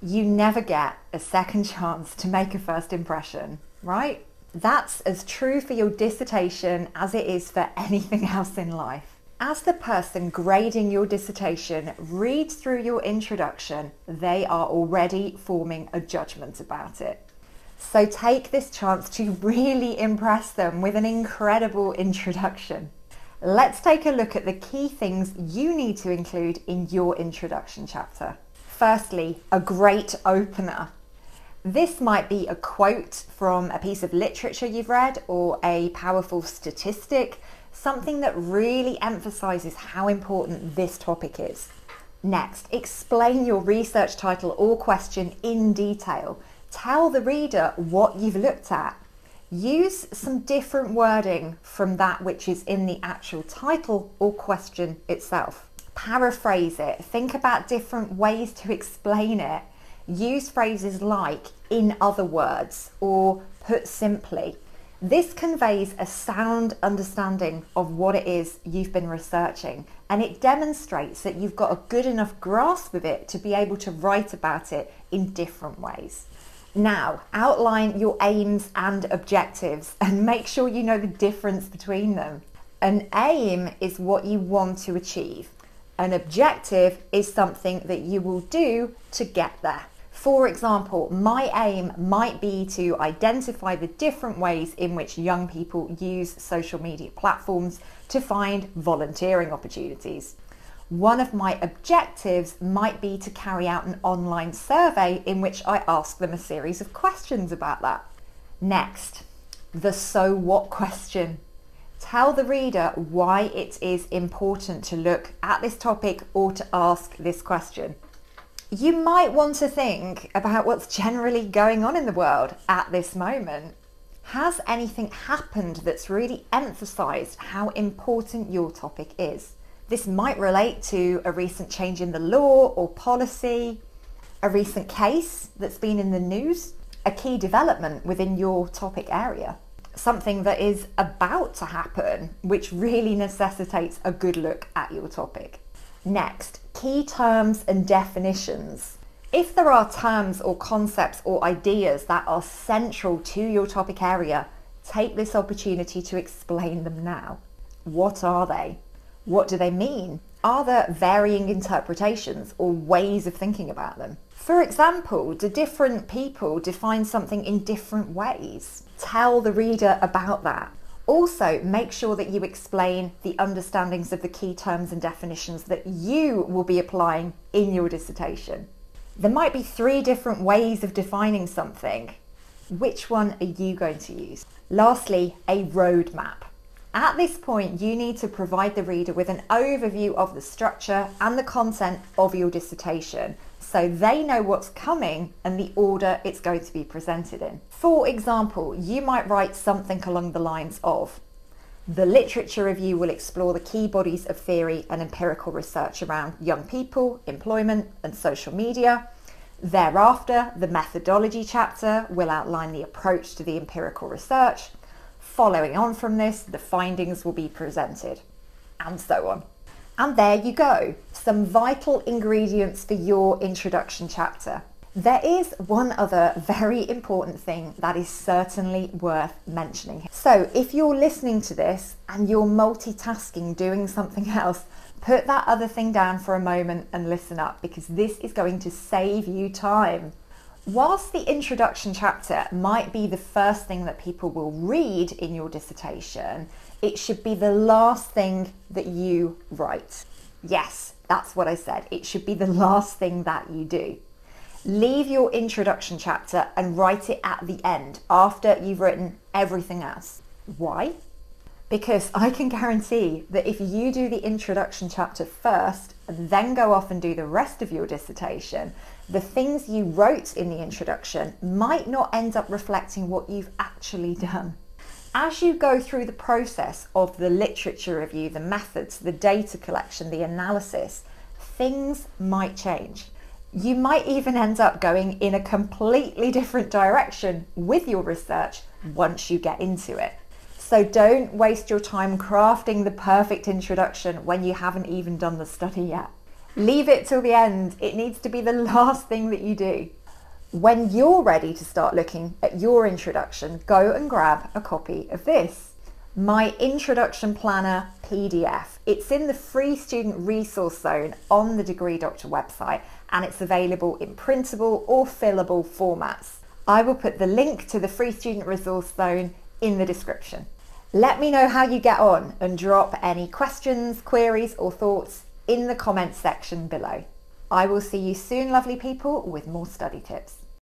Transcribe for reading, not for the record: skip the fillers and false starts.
You never get a second chance to make a first impression, right? That's as true for your dissertation as it is for anything else in life. As the person grading your dissertation reads through your introduction, they are already forming a judgment about it. So take this chance to really impress them with an incredible introduction. Let's take a look at the key things you need to include in your introduction chapter. Firstly, a great opener. This might be a quote from a piece of literature you've read or a powerful statistic, something that really emphasizes how important this topic is. Next, explain your research title or question in detail. Tell the reader what you've looked at. Use some different wording from that which is in the actual title or question itself. Paraphrase it. Think about different ways to explain it. Use phrases like "in other words" or "put simply." This conveys a sound understanding of what it is you've been researching, and it demonstrates that you've got a good enough grasp of it to be able to write about it in different ways. Now, outline your aims and objectives and make sure you know the difference between them. An aim is what you want to achieve. An objective is something that you will do to get there. For example, my aim might be to identify the different ways in which young people use social media platforms to find volunteering opportunities. One of my objectives might be to carry out an online survey in which I ask them a series of questions about that. Next, the so what question. Tell the reader why it is important to look at this topic or to ask this question. You might want to think about what's generally going on in the world at this moment. Has anything happened that's really emphasized how important your topic is? This might relate to a recent change in the law or policy, a recent case that's been in the news, a key development within your topic area, something that is about to happen, which really necessitates a good look at your topic. Next, key terms and definitions. If there are terms or concepts or ideas that are central to your topic area, take this opportunity to explain them now. What are they? What do they mean? Are there varying interpretations or ways of thinking about them? For example, do different people define something in different ways? Tell the reader about that. Also, make sure that you explain the understandings of the key terms and definitions that you will be applying in your dissertation. There might be 3 different ways of defining something. Which one are you going to use? Lastly, a roadmap. At this point, you need to provide the reader with an overview of the structure and the content of your dissertation, so they know what's coming and the order it's going to be presented in. For example, you might write something along the lines of: the literature review will explore the key bodies of theory and empirical research around young people, employment, and social media. Thereafter, the methodology chapter will outline the approach to the empirical research. Following on from this, the findings will be presented, and so on. And there you go, some vital ingredients for your introduction chapter. There is one other very important thing that is certainly worth mentioning. So if you're listening to this and you're multitasking, doing something else, put that other thing down for a moment and listen up, because this is going to save you time. Whilst the introduction chapter might be the first thing that people will read in your dissertation, it should be the last thing that you write. Yes, that's what I said. It should be the last thing that you do. Leave your introduction chapter and write it at the end, after you've written everything else. Why? Because I can guarantee that if you do the introduction chapter first and then go off and do the rest of your dissertation, the things you wrote in the introduction might not end up reflecting what you've actually done. As you go through the process of the literature review, the methods, the data collection, the analysis, things might change. You might even end up going in a completely different direction with your research once you get into it. So don't waste your time crafting the perfect introduction when you haven't even done the study yet. Leave it till the end. It needs to be the last thing that you do. When you're ready to start looking at your introduction, go and grab a copy of this, my Introduction Planner PDF. It's in the free student resource zone on the Degree Doctor website, and it's available in printable or fillable formats. I will put the link to the free student resource zone in the description. Let me know how you get on and drop any questions, queries or thoughts in the comments section below. I will see you soon, lovely people, with more study tips.